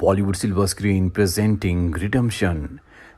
Bollywood silver screen presenting redemption.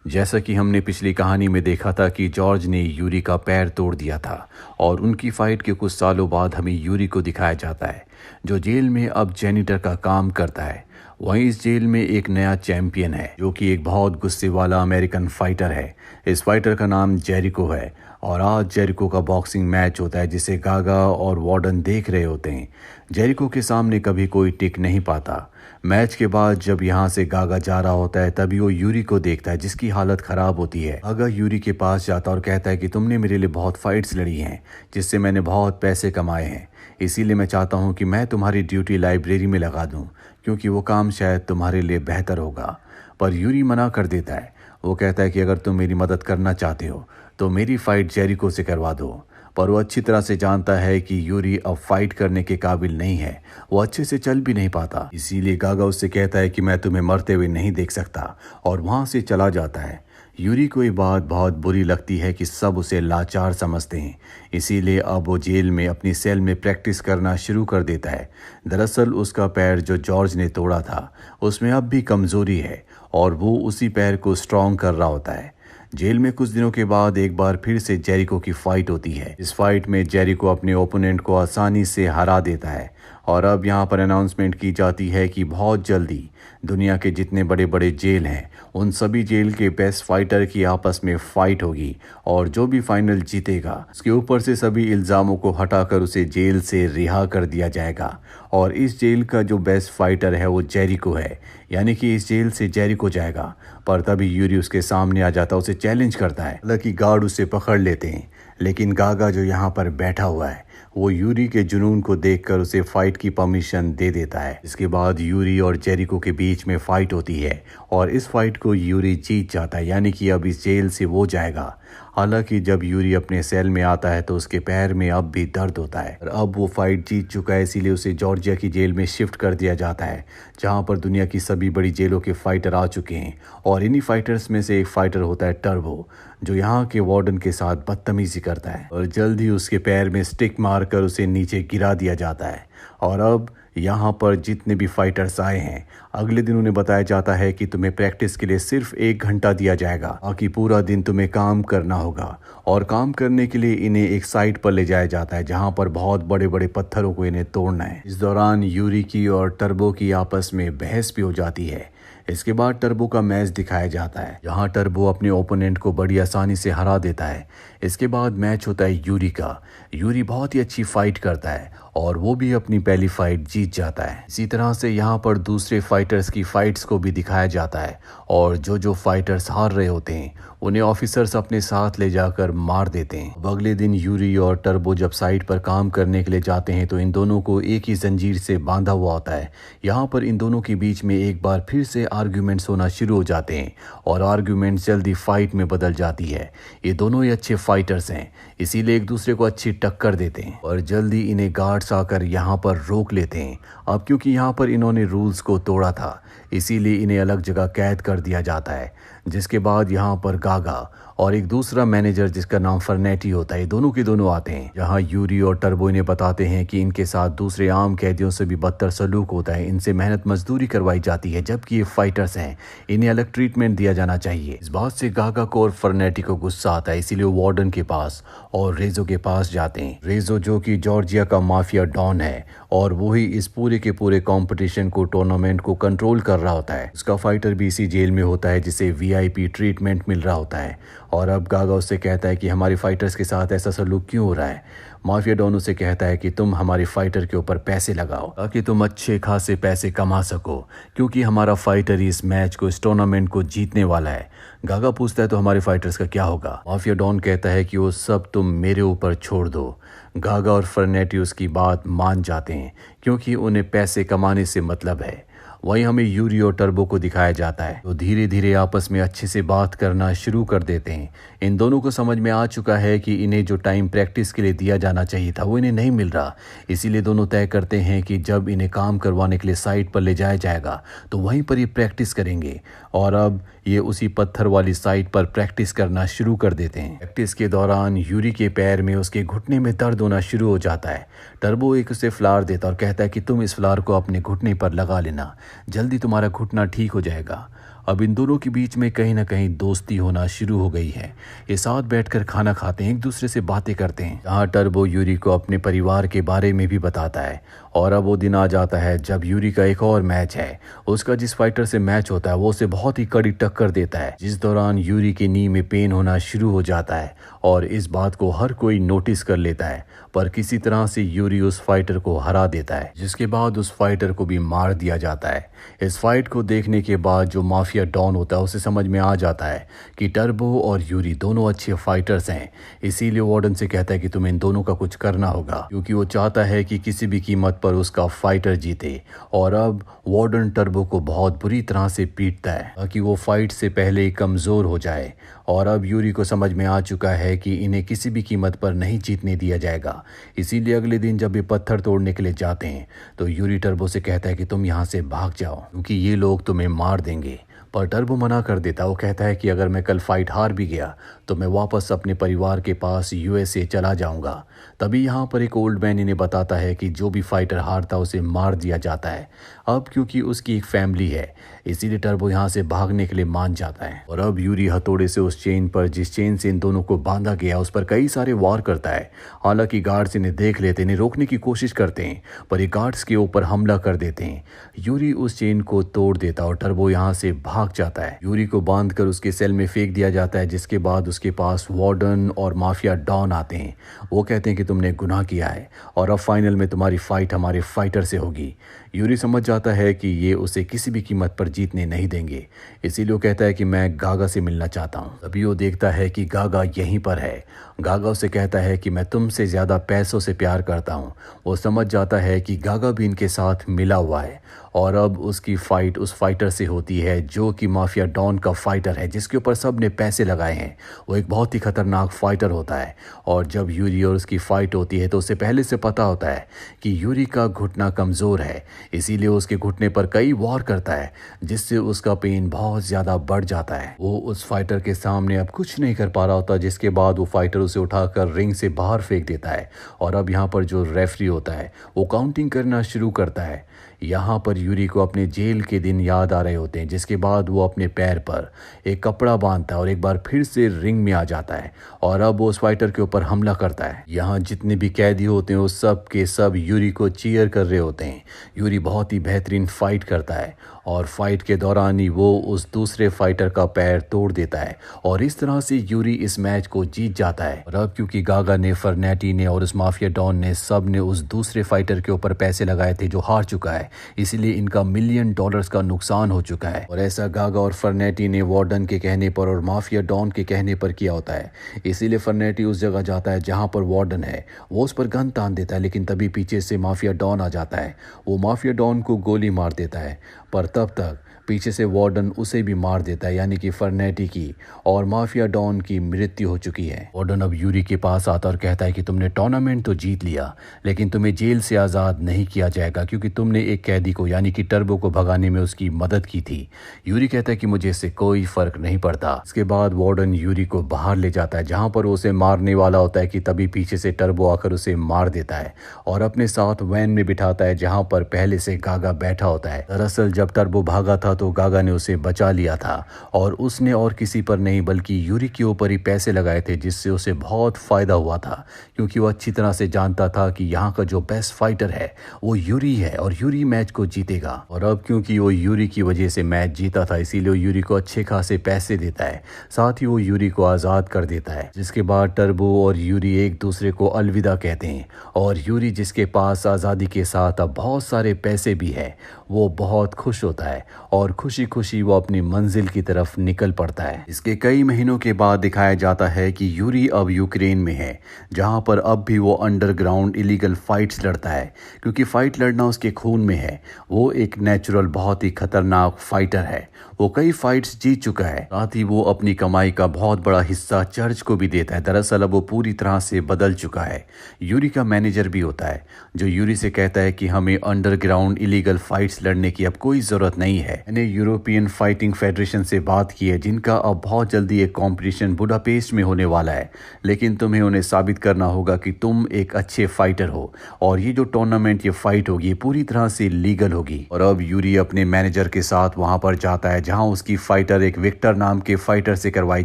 जैसा कि हमने पिछली कहानी में देखा था कि जॉर्ज ने यूरी का पैर तोड़ दिया था और उनकी फाइट के कुछ सालों बाद हमें यूरी को दिखाया जाता है जो जेल में अब जेनिटर का काम करता है। वहीं इस जेल में एक नया चैंपियन है जो कि एक बहुत गुस्से वाला अमेरिकन फाइटर है। इस फाइटर का नाम जेरिको है और आज जेरिको का बॉक्सिंग मैच होता है जिसे गागा और वार्डन देख रहे होते हैं। जेरिको के सामने कभी कोई टिक नहीं पाता। मैच के बाद जब यहाँ से गागा जा रहा होता है तभी वो यूरी को देखता है जिसकी हालत खराब होती है। गागा यूरी के पास जाता और कहता है कि तुमने मेरे लिए बहुत फाइट्स लड़ी हैं जिससे मैंने बहुत पैसे कमाए हैं, इसीलिए मैं चाहता हूँ कि मैं तुम्हारी ड्यूटी लाइब्रेरी में लगा दूँ क्योंकि वो काम शायद तुम्हारे लिए बेहतर होगा। पर यूरी मना कर देता है। वो कहता है कि अगर तुम मेरी मदद करना चाहते हो तो मेरी फाइट जेरिको से करवा दो। पर वो अच्छी तरह से जानता है कि यूरी अब फाइट करने के काबिल नहीं है, वो अच्छे से चल भी नहीं पाता। इसीलिए गागा उससे कहता है कि मैं तुम्हें मरते हुए नहीं देख सकता और वहाँ से चला जाता है। यूरी को ये बात बहुत बुरी लगती है कि सब उसे लाचार समझते हैं, इसीलिए अब वो जेल में अपनी सेल में प्रैक्टिस करना शुरू कर देता है। दरअसल उसका पैर जो जॉर्ज ने तोड़ा था उसमें अब भी कमज़ोरी है और वो उसी पैर को स्ट्रॉन्ग कर रहा होता है। जेल में कुछ दिनों के बाद एक बार फिर से जेरिको की फाइट होती है। इस फाइट में जेरिको अपने ओपोनेंट को आसानी से हरा देता है और अब यहाँ पर अनाउंसमेंट की जाती है कि बहुत जल्दी दुनिया के जितने बड़े बड़े जेल हैं उन सभी जेल के बेस्ट फाइटर की आपस में फाइट होगी और जो भी फाइनल जीतेगा उसके ऊपर से सभी इल्ज़ामों को हटाकर उसे जेल से रिहा कर दिया जाएगा। और इस जेल का जो बेस्ट फाइटर है वो जेरिको है, यानी कि इस जेल से जेरिको जाएगा। पर तभी यूरी उसके सामने आ जाता, उसे चैलेंज करता है। हालांकि गार्ड उसे पकड़ लेते हैं लेकिन गागा जो यहाँ पर बैठा हुआ है वो यूरी के जुनून को देखकर उसे फाइट की परमिशन दे देता है। इसके बाद यूरी और जेरिको के बीच में फाइट होती है और इस फाइट को यूरी जीत जाता है, यानी कि अब इस जेल से वो जाएगा। हालांकि जब यूरी अपने सेल में आता है तो उसके पैर में अब भी दर्द होता है। और अब वो फाइट जीत चुका है, इसीलिए उसे जॉर्जिया की जेल में शिफ्ट कर दिया जाता है जहां पर दुनिया की सभी बड़ी जेलों के फाइटर आ चुके हैं। और इन्हीं फाइटर्स में से एक फाइटर होता है टर्बो, जो यहाँ के वार्डन के साथ बदतमीजी करता है और जल्द ही उसके पैर में स्टिक मारकर उसे नीचे गिरा दिया जाता है। और अब यहाँ पर जितने भी फाइटर्स आए हैं अगले दिन उन्हें बताया जाता है कि तुम्हें प्रैक्टिस के लिए सिर्फ 1 घंटा दिया जाएगा, बाकी पूरा दिन तुम्हें काम करना होगा। और काम करने के लिए इन्हें एक साइट पर ले जाया जाता है जहाँ पर बहुत बड़े बड़े पत्थरों को इन्हें तोड़ना है। इस दौरान यूरी की और टर्बो की आपस में बहस भी हो जाती है। इसके बाद टर्बो का मैच दिखाया जाता है जहां टर्बो अपने ओपोनेंट को बड़ी आसानी से हरा देता है। इसके बाद मैच होता है यूरी का। यूरी बहुत ही अच्छी फाइट करता है और वो भी अपनी पहली फाइट जीत जाता है। इसी तरह से यहाँ पर दूसरे फाइटर्स की फाइट्स को भी दिखाया जाता है और जो फाइटर्स हार रहे होते हैं उन्हें ऑफिसर्स अपने साथ ले जाकर मार देते हैं। अब अगले दिन यूरी और टर्बो जब साइट पर काम करने के लिए जाते हैं तो इन दोनों को एक ही जंजीर से बांधा हुआ होता है। यहाँ पर इन दोनों के बीच में एक बार फिर से आर्ग्यूमेंट्स होना शुरू हो जाते हैं और आर्ग्यूमेंट्स जल्दी फाइट में बदल जाती है। ये दोनों ही अच्छे फाइटर्स हैं, इसीलिए एक दूसरे को अच्छी टक्कर देते हैं और जल्दी इन्हें गार्ड्स आकर यहाँ पर रोक लेते हैं। अब क्योंकि यहाँ पर इन्होंने रूल्स को तोड़ा था इसीलिए इन्हें अलग जगह कैद कर दिया जाता है। जिसके बाद यहाँ पर गागा और एक दूसरा मैनेजर जिसका नाम फर्नेटी होता है, दोनों के दोनों आते हैं जहाँ यूरी और टर्बो इन्हें बताते हैं कि इनके साथ दूसरे आम कैदियों से भी बदतर सलूक होता है, इनसे मेहनत मजदूरी करवाई जाती है जबकि ये फाइटर्स हैं, इन्हें अलग ट्रीटमेंट दिया जाना चाहिए। इस बात से गागा को और फर्नेटी को गुस्सा आता है, इसीलिए वो वार्डन के पास और रेजो के पास जाते हैं। रेजो जो कि जॉर्जिया का माफिया डॉन है और वही इस पूरे के पूरे कंपटीशन को टूर्नामेंट को कंट्रोल कर रहा होता है। उसका फाइटर भी इसी जेल में होता है जिसे वीआईपी ट्रीटमेंट मिल रहा होता है। और अब गागा उससे कहता है कि हमारे फाइटर्स के साथ ऐसा सलूक क्यों हो रहा है। माफिया डॉन उसे कहता है कि तुम हमारे फाइटर के ऊपर पैसे लगाओ ताकि तुम अच्छे खासे पैसे कमा सको, क्योंकि हमारा फाइटर ही इस मैच को, इस टूर्नामेंट को जीतने वाला है। गागा पूछता है तो हमारे फाइटर्स का क्या होगा। माफिया डॉन कहता है कि वो सब तुम मेरे ऊपर छोड़ दो। गागा और फर्नेटी उसकी बात मान जाते हैं क्योंकि उन्हें पैसे कमाने से मतलब है। वहीं हमें यूरी और टर्बो को दिखाया जाता है तो धीरे धीरे आपस में अच्छे से बात करना शुरू कर देते हैं। इन दोनों को समझ में आ चुका है कि इन्हें जो टाइम प्रैक्टिस के लिए दिया जाना चाहिए था वो इन्हें नहीं मिल रहा, इसीलिए दोनों तय करते हैं कि जब इन्हें काम करवाने के लिए साइट पर ले जाया जाएगा तो वहीं पर ये प्रैक्टिस करेंगे। और अब ये उसी पत्थर वाली साइट पर प्रैक्टिस करना शुरू कर देते हैं। प्रैक्टिस के दौरान यूरी के पैर में, उसके घुटने में दर्द होना शुरू हो जाता है। टर्बो एक उसे फ्लावर देता और कहता है कि तुम इस फ्लावर को अपने घुटने पर लगा लेना, जल्दी तुम्हारा घुटना ठीक हो जाएगा। अब इन दोनों के बीच में कहीं ना कहीं दोस्ती होना शुरू हो गई है। ये साथ बैठकर खाना खाते हैं, एक दूसरे से बातें करते हैं। जहाँ टर्बो यूरी को अपने परिवार के बारे में भी बताता है। और अब वो दिन आ जाता है जब यूरी का एक और मैच है। उसका जिस फाइटर से मैच होता है वो उसे बहुत ही कड़ी टक्कर देता है, जिस दौरान यूरी के नी में पेन होना शुरू हो जाता है। और इस बात को हर कोई नोटिस कर लेता है, पर किसी तरह से यूरी उस फाइटर को हरा देता है, जिसके बाद उस फाइटर को भी मार दिया जाता है। इस फाइट को देखने के बाद जो माफिया डॉन होता है उसे समझ में आ जाता है कि टर्बो और यूरी दोनों अच्छे फाइटर्स हैं। इसीलिए वार्डन से कहता है कि तुम्हें इन दोनों का कुछ करना होगा, क्योंकि वो चाहता है कि किसी भी कीमत पर उसका फाइटर जीते। और अब वार्डन टर्बो को बहुत बुरी तरह से पीटता है ताकि वो फाइट से पहले ही कमजोर हो जाए। और अब यूरी को समझ में आ चुका है कि इन्हें किसी भी कीमत पर नहीं जीतने दिया जाएगा। इसीलिए अगले दिन जब ये पत्थर तोड़ने के लिए जाते हैं तो यूरी टर्बो से कहता है कि तुम यहाँ से भाग जाओ, क्योंकि ये लोग तुम्हें मार देंगे। पर टर्बो मना कर देता। वो कहता है कि अगर मैं कल फाइट हार भी गया तो मैं वापस अपने परिवार के पास यूएसए चला जाऊंगा। तभी यहाँ पर एक ओल्ड मैन इन्हें बताता है कि जो भी फाइटर हारता उसे मार दिया जाता है। अब क्योंकि उसकी एक फैमिली है, इसीलिए टर्बो यहाँ से भागने के लिए मान जाता है। और अब यूरी हथौड़े से उस चेन पर, जिस चेन से इन दोनों को बांधा गया, उस पर कई सारे वार करता है। हालांकि गार्ड्स इन्हें देख लेते, इन्हें रोकने की कोशिश करते हैं, पर ये गार्ड्स के ऊपर हमला कर देते हैं। यूरी उस चेन को तोड़ देता और टर्बो यहाँ से भाग जाता है। यूरी को बांधकर उसके सेल में फेंक दिया जाता है, जिसके बाद उसके पास वार्डन और माफिया डॉन आते हैं। वो कहते हैं कि तुमने गुनाह किया है और अब फाइनल में तुम्हारी फाइट हमारे फाइटर से होगी। यूरी समझ जाता है कि ये उसे किसी भी कीमत पर जीतने नहीं देंगे, इसीलिए वो कहता है कि मैं गागा से मिलना चाहता हूँ। तभी वो देखता है कि गागा यहीं पर है। गागा उसे कहता है कि मैं तुमसे ज़्यादा पैसों से प्यार करता हूँ। वो समझ जाता है कि गागा भी इनके साथ मिला हुआ है। और अब उसकी फाइट उस फाइटर से होती है जो कि माफिया डॉन का फाइटर है, जिसके ऊपर सब ने पैसे लगाए हैं। वो एक बहुत ही खतरनाक फाइटर होता है। और जब यूरी और उसकी फाइट होती है तो उसे पहले से पता होता है कि यूरी का घुटना कमज़ोर है, इसीलिए उसके घुटने पर कई वार करता है, जिससे उसका पेन बहुत ज़्यादा बढ़ जाता है। वो उस फाइटर के सामने अब कुछ नहीं कर पा रहा होता, जिसके बाद वो फाइटर उसे उठाकर रिंग से बाहर फेंक देता है। और अब यहाँ पर जो रेफरी होता है वो काउंटिंग करना शुरू करता है। यहाँ पर यूरी को अपने जेल के दिन याद आ रहे होते हैं, जिसके बाद वो अपने पैर पर एक कपड़ा बांधता है और एक बार फिर से रिंग में आ जाता है। और अब वो उस फाइटर के ऊपर हमला करता है। यहाँ जितने भी कैदी होते हैं वो सब के सब यूरी को चीयर कर रहे होते हैं। यूरी बहुत ही बेहतरीन फाइट करता है और फाइट के दौरान ही वो उस दूसरे फाइटर का पैर तोड़ देता है। और इस तरह से यूरी इस मैच को जीत जाता है। और अब क्योंकि गागा ने, फर्नेटी ने और उस माफिया डॉन ने सब ने उस दूसरे फाइटर के ऊपर पैसे लगाए थे जो हार चुका है, इसीलिए इनका $1 मिलियन का नुकसान हो चुका है। और ऐसा गागा और फर्नेटी ने वार्डन के कहने पर और माफिया डॉन के कहने पर किया होता है। इसीलिए फर्नेटी उस जगह जाता है जहां पर वार्डन है। वो उस पर गन तान देता है, लेकिन तभी पीछे से माफिया डॉन आ जाता है। वो माफिया डॉन को गोली मार देता है, पर तब तक पीछे से वार्डन उसे भी मार देता है, यानी कि फर्नेटी की और माफिया डॉन की मृत्यु हो चुकी है। वार्डन अब यूरी के पास आता और कहता है कि तुमने टूर्नामेंट तो जीत लिया, लेकिन तुम्हें जेल से आज़ाद नहीं किया जाएगा, क्योंकि तुमने एक कैदी को यानी कि टर्बो को भगाने में उसकी मदद की थी। यूरी कहता है कि मुझे इससे कोई फर्क नहीं पड़ता। इसके बाद वार्डन यूरी को बाहर ले जाता है, जहां पर उसे मारने वाला होता है कि तभी पीछे से टर्बो आकर उसे मार देता है और अपने साथ वैन में बिठाता है, जहां पर पहले से गागा बैठा होता है। दरअसल जब टर्बो भागा था तो गागा ने उसे बचा लिया था और उसने और किसी पर नहीं बल्कि यूरी के ऊपर ही पैसे लगाए थे, जिससे उसे बहुत फायदा हुआ था, क्योंकि वो अच्छी तरह से जानता था कि यहाँ का जो बेस्ट फाइटर है वो यूरी है और यूरी मैच को जीतेगा। और अब क्योंकि वो यूरी की वजह से मैच जीता था, इसीलिए वो यूरी को अच्छे खासे पैसे देता है, साथ ही वो यूरी को आज़ाद कर देता है। जिसके बाद टर्बो और यूरी एक दूसरे को अलविदा कहते हैं और यूरी, जिसके पास आज़ादी के साथ अब बहुत सारे पैसे भी है, वो बहुत खुश होता है और खुशी खुशी वो अपनी मंजिल की तरफ निकल पड़ता है। इसके कई महीनों के बाद दिखाया जाता है कि यूरी अब यूक्रेन में है, जहां पर अब भी वो अंडरग्राउंड इलीगल फाइट्स लड़ता है, क्योंकि फाइट लड़ना उसके खून में है। वो एक नेचुरल बहुत ही खतरनाक फाइटर है। वो कई फाइट्स जीत चुका है, साथ ही वो अपनी कमाई का बहुत बड़ा हिस्सा चर्च को भी देता है। दरअसल अब वो पूरी तरह से बदल चुका है। यूरी का मैनेजर भी होता है, जो यूरी से कहता है कि हमें अंडरग्राउंड इलीगल फाइट्स लड़ने की अब कोई कोई ज़रूरत नहीं है। मैंने यूरोपियन फाइटिंग फेडरेशन से बात की है, जिनका अब बहुत जल्दी एक कंपटीशन बुडापेस्ट में होने वाला है, लेकिन तुम्हें उन्हें साबित करना होगा कि तुम एक अच्छे फाइटर हो और ये जो टूर्नामेंट, ये फाइट होगी, पूरी तरह से लीगल होगी। और अब यूरी अपने मैनेजर के साथ वहां पर जाता है, जहां उसकी फाइटर एक विक्टर नाम के फाइटर से करवाई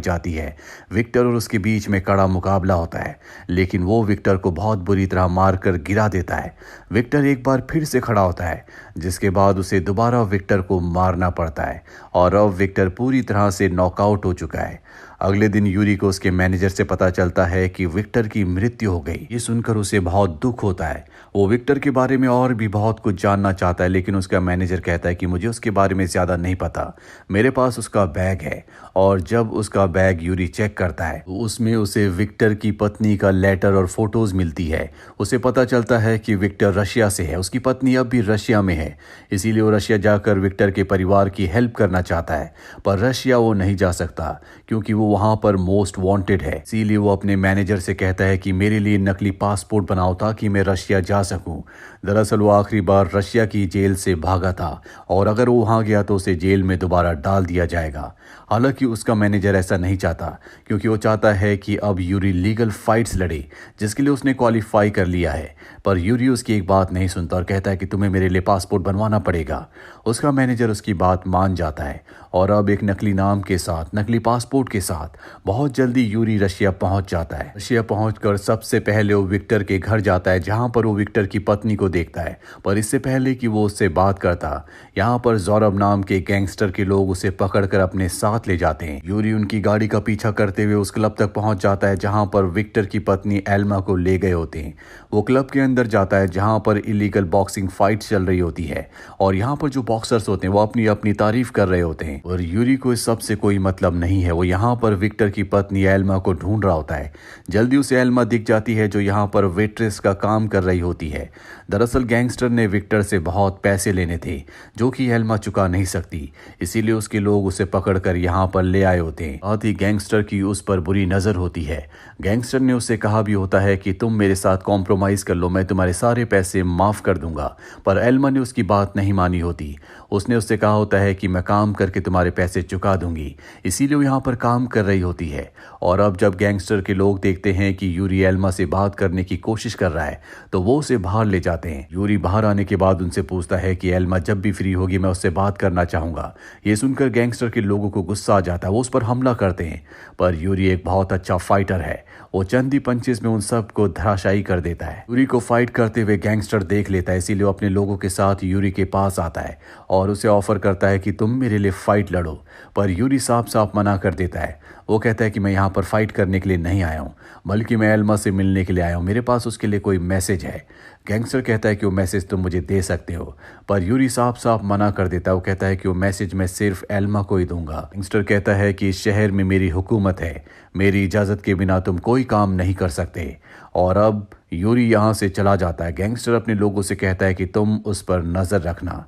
जाती है। विक्टर और उसके बीच में कड़ा मुकाबला होता है, लेकिन वो विक्टर को बहुत बुरी तरह मारकर गिरा देता है। विक्टर एक बार फिर से खड़ा होता है, जिसके बाद उसे दोबारा विक्टर को मारना पड़ता है और अब विक्टर पूरी तरह से नॉकआउट हो चुका है। अगले दिन यूरी को उसके मैनेजर से पता चलता है कि विक्टर की मृत्यु हो गई। ये सुनकर उसे बहुत दुख होता है। वो विक्टर के बारे में और भी बहुत कुछ जानना चाहता है, लेकिन उसका मैनेजर कहता है कि मुझे उसके बारे में ज़्यादा नहीं पता, मेरे पास उसका बैग है। और जब उसका बैग यूरी चेक करता है तो उसमें उसे विक्टर की पत्नी का लेटर और फोटोज मिलती है। उसे पता चलता है कि विक्टर रशिया से है, उसकी पत्नी अब भी रशिया में है, इसीलिए वो रशिया जाकर विक्टर के परिवार की हेल्प करना चाहता है। पर रशिया वो नहीं जा सकता क्योंकि वो वहां पर मोस्ट वांटेड है। इसीलिए वो अपने मैनेजर से कहता है कि मेरे लिए नकली पासपोर्ट बनाओ ताकि मैं रशिया जा सकूं। दरअसल वो आखिरी बार रशिया की जेल से भागा था और अगर वो वहां गया तो उसे जेल में दोबारा डाल दिया जाएगा। हालांकि उसका मैनेजर ऐसा नहीं चाहता, क्योंकि वो चाहता है कि अब यूरी लीगल फाइट्स लड़े, जिसके लिए उसने क्वालिफाई कर लिया है। पर यूरी उसकी एक बात नहीं सुनता और कहता है कि तुम्हें मेरे लिए पासपोर्ट बनवाना पड़ेगा। उसका मैनेजर उसकी बात मान जाता है और अब एक नकली नाम के साथ, नकली पासपोर्ट के साथ बहुत जल्दी यूरी रशिया पहुंच जाता है। रशिया पहुंचकर सबसे पहले वो विक्टर के घर जाता है, जहां पर वो विक्टर की पत्नी को देखता है। पर इससे पहले कि वो उससे बात करता, यहाँ पर ज़ोरब नाम के गैंगस्टर के लोग उसे पकड़कर अपने साथ ले जाते हैं। यूरी उनकी गाड़ी का पीछा करते हुए उस क्लब तक पहुंच जाता है, जहां पर विक्टर की पत्नी एल्मा को ले गए होते हैं। वो क्लब के अंदर जाता है, जहां पर इलीगल बॉक्सिंग फाइट चल रही होती है और यहाँ पर जो बॉक्सर्स होते हैं वो अपनी अपनी तारीफ कर रहे होते हैं। और यूरी को इस सब से कोई मतलब नहीं है। वो यहाँ पर विक्टर की पत्नी एल्मा को ढूंढ रहा होता है। जल्दी उसे एल्मा दिख जाती है, जो यहाँ पर वेट्रेस का काम कर रही होती है। दरअसल गैंगस्टर ने विक्टर से बहुत पैसे लेने थे, जो कि एल्मा चुका नहीं सकती, इसीलिए उसके लोग उसे पकड़कर यहाँ पर ले आए होते हैं। साथ ही गैंगस्टर की उस पर बुरी नजर होती है। गैंगस्टर ने उससे कहा भी होता है कि तुम मेरे साथ कॉम्प्रोमाइज कर लो, मैं तुम्हारे सारे पैसे माफ कर दूंगा। पर एल्मा ने उसकी बात नहीं मानी होती। उसने उससे कहा होता है कि मैं काम करके तुम्हारे पैसे चुका दूंगी, इसीलिए वो यहाँ पर काम कर रही होती है। और अब जब गैंगस्टर के लोग देखते हैं कि यूरी एल्मा से बात करने की कोशिश कर रहा है, तो वो उसे बाहर ले जाते हैं। यूरी बाहर आने के बाद उनसे पूछता है कि एल्मा जब भी फ्री होगी मैं उससे बात करना चाहूंगा। ये सुनकर गैंगस्टर के लोगों को गुस्सा आ जाता है, वो उस पर हमला करते हैं। पर यूरी एक बहुत अच्छा फाइटर है, वो चंद ही पंचेस में उन सब को धराशायी कर देता है। यूरी को फाइट करते हुए गैंगस्टर देख लेता है, इसीलिए वो अपने लोगों के साथ यूरी के पास आता है और उसे ऑफर करता है कि तुम मेरे लिए फाइट लड़ो। पर यूरी साफ साफ मना कर देता है। वो कहता है कि मैं यहाँ पर फाइट करने के लिए नहीं आया हूँ, बल्कि मैं एल्मा से मिलने के लिए आया हूँ, मेरे पास उसके लिए कोई मैसेज है। गैंगस्टर कहता है कि वो मैसेज तुम मुझे दे सकते हो, पर यूरी साफ साफ मना कर देता है। वो कहता है कि वो मैसेज मैं सिर्फ एल्मा को ही दूंगा। गैंगस्टर कहता है कि इस शहर में मेरी हुकूमत है, मेरी इजाज़त के बिना तुम कोई काम नहीं कर सकते। और अब यूरी यहाँ से चला जाता है। गैंगस्टर अपने लोगों से कहता है कि तुम उस पर नज़र रखना।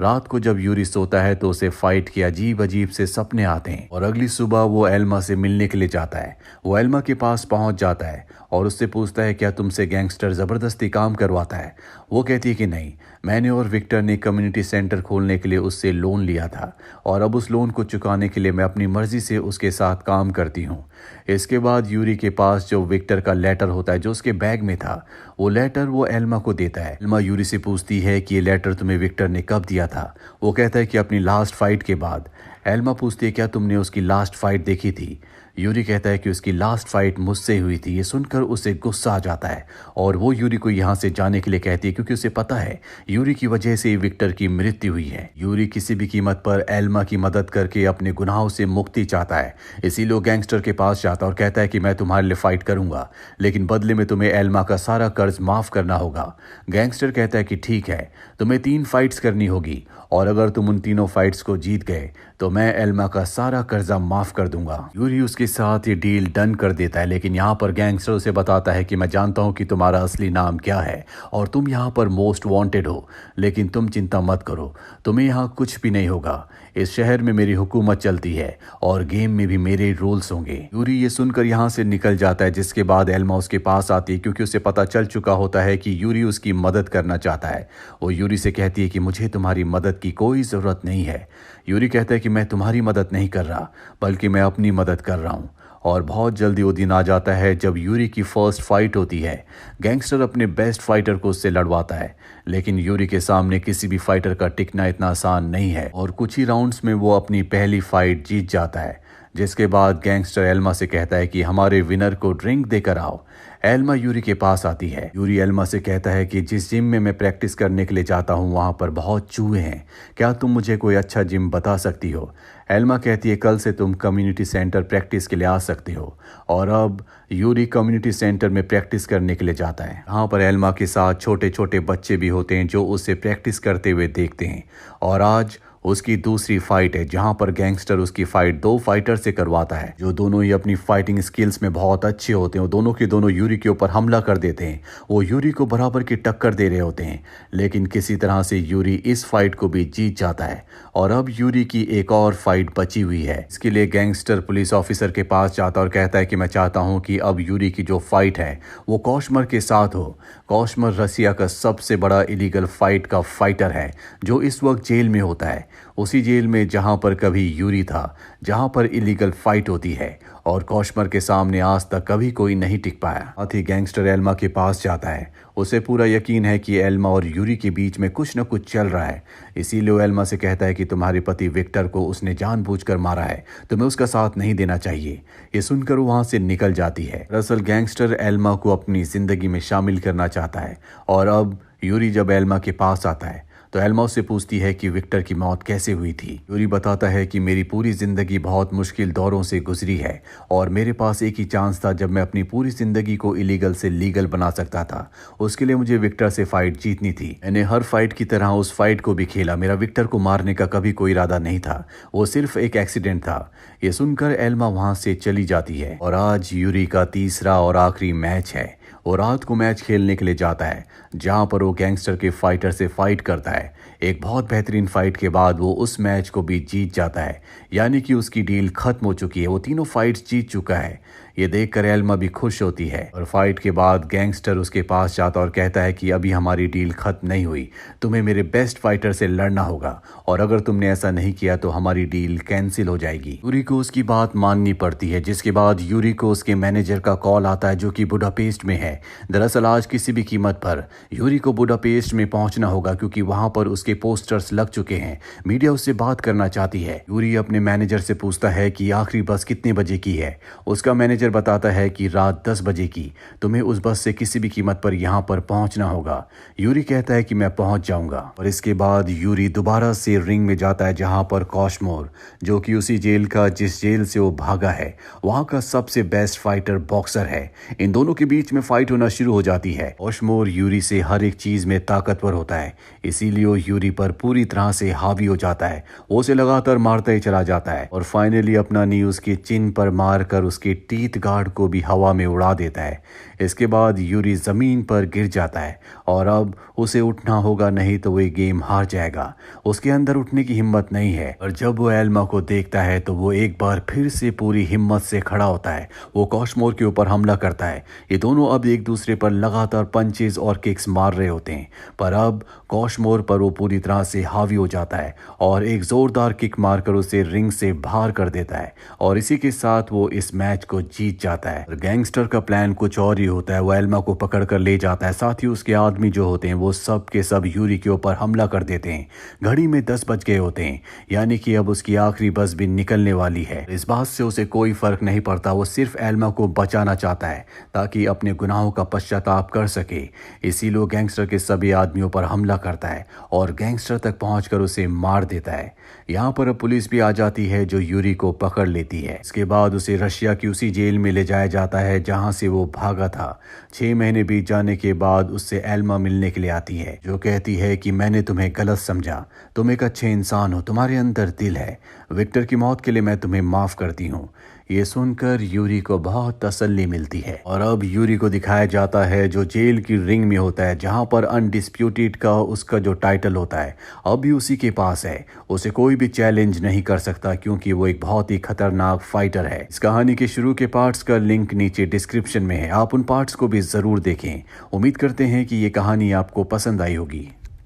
रात को जब यूरी सोता है तो उसे फाइट के अजीब अजीब से सपने आते हैं और अगली सुबह वो एल्मा से मिलने के लिए जाता है। वो एल्मा के पास पहुंच जाता है और उससे पूछता है क्या तुमसे गैंगस्टर ज़बरदस्ती काम करवाता है। वो कहती है कि नहीं, मैंने और विक्टर ने कम्युनिटी सेंटर खोलने के लिए उससे लोन लिया था और अब उस लोन को चुकाने के लिए मैं अपनी मर्जी से उसके साथ काम करती हूँ। इसके बाद यूरी के पास जो विक्टर का लेटर होता है, जो उसके बैग में था, वो लेटर वो एल्मा को देता है। एल्मा यूरी से पूछती है कि ये लेटर तुम्हें विक्टर ने कब दिया था। वो कहता है कि अपनी लास्ट फाइट के बाद। एल्मा पूछती है क्या तुमने उसकी लास्ट फाइट देखी थी। यूरी कहता है कि उसकी लास्ट फाइट मुझसे हुई थी। ये सुनकर उसे गुस्सा आ जाता है और वो यूरी को यहाँ से जाने के लिए कहती है, क्योंकि उसे पता है यूरी की वजह से विक्टर की मृत्यु हुई है। यूरी किसी भी कीमत पर एल्मा की मदद करके अपने गुनाहों से मुक्ति चाहता है, इसीलिए वो गैंगस्टर के पास जाता है और कहता है कि मैं तुम्हारे लिए फाइट करूंगा, लेकिन बदले में तुम्हें एल्मा का सारा कर्ज माफ करना होगा। गैंगस्टर कहता है कि ठीक है, तुम्हें 3 फाइट्स करनी होगी और अगर तुम उन तीनों फाइट्स को जीत गए तो तो मैं एल्मा का सारा कर्जा माफ कर दूंगा। यूरी उसके साथ ये डील डन कर देता है, लेकिन यहाँ पर गैंगस्टर उसे बताता है कि मैं जानता हूँ कि तुम्हारा असली नाम क्या है और तुम यहाँ पर मोस्ट वांटेड हो, लेकिन तुम चिंता मत करो, तुम्हें यहाँ कुछ भी नहीं होगा। इस शहर में मेरी हुकूमत चलती है और गेम में भी मेरे रूल्स होंगे। यूरी ये सुनकर यहाँ से निकल जाता है, जिसके बाद एल्मा उसके पास आती है क्योंकि उसे पता चल चुका होता है कि यूरी उसकी मदद करना चाहता है। वो यूरी से कहती है कि मुझे तुम्हारी मदद की कोई ज़रूरत नहीं है। यूरी कहता है कि मैं तुम्हारी मदद नहीं कर रहा, बल्कि मैं अपनी मदद कर रहा हूँ। और बहुत जल्दी वो दिन आ जाता है जब यूरी की फर्स्ट फाइट होती है। गैंगस्टर अपने बेस्ट फाइटर को उससे लड़वाता है, लेकिन यूरी के सामने किसी भी फाइटर का टिकना इतना आसान नहीं है और कुछ ही राउंड्स में वो अपनी पहली फाइट जीत जाता है। जिसके बाद गैंगस्टर एल्मा से कहता है कि हमारे विनर को ड्रिंक देकर आओ। एल्मा यूरी के पास आती है। यूरी एल्मा से कहता है कि जिस जिम में मैं प्रैक्टिस करने के लिए जाता हूँ वहाँ पर बहुत चूहे हैं, क्या तुम मुझे कोई अच्छा जिम बता सकती हो। एल्मा कहती है कल से तुम कम्युनिटी सेंटर प्रैक्टिस के लिए आ सकते हो। और अब यूरी कम्युनिटी सेंटर में प्रैक्टिस करने के लिए जाता है। यहाँ पर एल्मा के साथ छोटे छोटे बच्चे भी होते हैं जो उसे प्रैक्टिस करते हुए देखते हैं। और आज उसकी दूसरी फाइट है जहां पर गैंगस्टर उसकी फाइट दो फाइटर से करवाता है जो दोनों ही अपनी फाइटिंग स्किल्स में बहुत अच्छे होते हैं। वो दोनों के दोनों यूरी के ऊपर हमला कर देते हैं। वो यूरी को बराबर की टक्कर दे रहे होते हैं, लेकिन किसी तरह से यूरी इस फाइट को भी जीत जाता है। और अब यूरी की एक और फाइट बची हुई है। इसके लिए गैंगस्टर पुलिस ऑफिसर के पास जाता और कहता है कि मैं चाहता हूं कि अब यूरी की जो फाइट है वो कॉशमर के साथ हो। कॉशमर रसिया का सबसे बड़ा इलीगल फाइट का फाइटर है जो इस वक्त जेल में होता है, उसी जेल में जहां पर कभी यूरी था, जहां पर इलीगल फाइट होती है। और कॉशमर के सामने आज तक कभी कोई नहीं टिक पाया। साथ ही गैंगस्टर एल्मा के पास जाता है। उसे पूरा यकीन है कि एल्मा और यूरी के बीच में कुछ न कुछ चल रहा है, इसीलिए वो एल्मा से कहता है कि तुम्हारे पति विक्टर को उसने जानबूझकर मारा है, तुम्हें उसका साथ नहीं देना चाहिए। ये सुनकर वो वहां से निकल जाती है। दरअसल गैंगस्टर एल्मा को अपनी जिंदगी में शामिल करना चाहता है। और अब यूरी जब एल्मा के पास आता है तो एल्मा उससे पूछती है कि विक्टर की मौत कैसे हुई थी। यूरी बताता है कि मेरी पूरी जिंदगी बहुत मुश्किल दौरों से गुजरी है और मेरे पास एक ही चांस था जब मैं अपनी पूरी जिंदगी को इलीगल से लीगल बना सकता था। उसके लिए मुझे विक्टर से फाइट जीतनी थी। मैंने हर फाइट की तरह उस फाइट को भी खेला। मेरा विक्टर को मारने का कभी कोई इरादा नहीं था, वो सिर्फ एक एक्सीडेंट था। ये सुनकर एल्मा वहां से चली जाती है। और आज यूरी का तीसरा और आखिरी मैच है। वो रात को मैच खेलने के लिए जाता है जहां पर वो गैंगस्टर के फाइटर से फाइट करता है। एक बहुत बेहतरीन फाइट के बाद वो उस मैच को भी जीत जाता है, यानी कि उसकी डील खत्म हो चुकी है। वो तीनों फाइट्स जीत चुका है। ये देखकर एल्मा भी खुश होती है। और फाइट के बाद गैंगस्टर उसके पास जाता और कहता है कि अभी हमारी डील खत्म नहीं हुई, तुम्हें मेरे बेस्ट फाइटर से लड़ना होगा और अगर तुमने ऐसा नहीं किया तो हमारी डील कैंसिल हो जाएगी। यूरी को उसकी बात माननी पड़ती है, जिसके बाद यूरी को उसके मैनेजर का कॉल आता है जो कि बुडापेस्ट में है। दरअसल आज किसी भी कीमत पर यूरी को बुडापेस्ट में पहुंचना होगा क्योंकि वहां पर उसके पोस्टर्स लग चुके हैं। मीडिया उससे बात करना चाहती है। यूरी अपने मैनेजर से पूछता है कि आखिरी बस कितने बजे की है। उसका मैनेजर बताता है कि रात 10 बजे की। तुम्हें उस बस से किसी भी कीमत पर यहाँ पर पहुंचना होगा। यूरी कहता है कि मैं पहुंच जाऊंगा। और इसके बाद यूरी दोबारा से रिंग में जाता है जहां पर कॉशमोर, जो कि उसी जेल का जिस जेल से वो भागा है, वहां का सबसे बेस्ट फाइटर बॉक्सर है। इन दोनों के बीच में फाइट होना शुरू हो जाती है। कॉशमोर यूरी से हर एक चीज में ताकतवर होता है, इसीलिए वो यूरी पर पूरी तरह से हावी हो जाता है। वो उसे लगातार मारता ही चला जाता है और फाइनली अपना नी उसके चिन पर मारकर उसके टीथ गार्ड को भी हवा में उड़ा देता है। इसके बाद यूरी जमीन पर गिर जाता है और अब उसे उठना होगा, नहीं तो वो गेम हार जाएगा। उसके अंदर उठने की हिम्मत नहीं है। और जब वो एल्मा को देखता है तो वो एक बार फिर से पूरी हिम्मत से खड़ा होता है। वो कॉशमोर के ऊपर हमला करता है। ये दोनों अब एक दूसरे पर लगातार पंचेस और किक्स मार रहे होते हैं, पर अब कॉशमोर पर वो पूरी तरह से हावी हो जाता है और एक जोरदार किक मारकर उसे रिंग से बाहर कर देता है। और इसी के साथ वो इस मैच को जीत जाता है। गैंगस्टर का प्लान कुछ और ही होता है। वो एल्मा को पकड़ कर ले जाता है, साथ ही उसके आदमी जो होते हैं वो सब के सब यूरी के ऊपर हमला कर देते हैं। घड़ी में 10 बज गए होते हैं, यानी कि अब उसकी आखिरी बस भी निकलने वाली है। इस बात से उसे कोई फर्क नहीं पड़ता। वो सिर्फ एल्मा को बचाना चाहता है ताकि अपने गुनाहों का पश्चाताप कर सके। इसीलिए गैंगस्टर के सभी आदमियों पर हमला करता है और गैंगस्टर तक पहुंचकर उसे मार देता है। यहाँ पर अब पुलिस भी आ जाती है जो यूरी को पकड़ लेती है। इसके बाद उसे रशिया की उसी जेल में ले जाया जाता है जहाँ से वो भागा था। 6 महीने बीत जाने के बाद उससे एल्मा मिलने के लिए आती है, जो कहती है कि मैंने तुम्हें गलत समझा, तुम एक अच्छे इंसान हो, तुम्हारे अंदर दिल है, विक्टर की मौत के लिए मैं तुम्हें माफ करती हूँ। ये सुनकर यूरी को बहुत तसल्ली मिलती है और अब यूरी को दिखाया जाता है जो जेल की रिंग में होता है, जहां पर अनडिस्प्यूटेड का उसका जो टाइटल होता है अभी उसी के पास है। उसे कोई भी चैलेंज नहीं कर सकता क्योंकि वो एक बहुत ही खतरनाक फाइटर है। इस कहानी के शुरू के पार्ट्स का लिंक नीचे डिस्क्रिप्शन में है, आप उन पार्ट्स को भी जरूर देखें। उम्मीद करते हैं कि ये कहानी आपको पसंद आई होगी।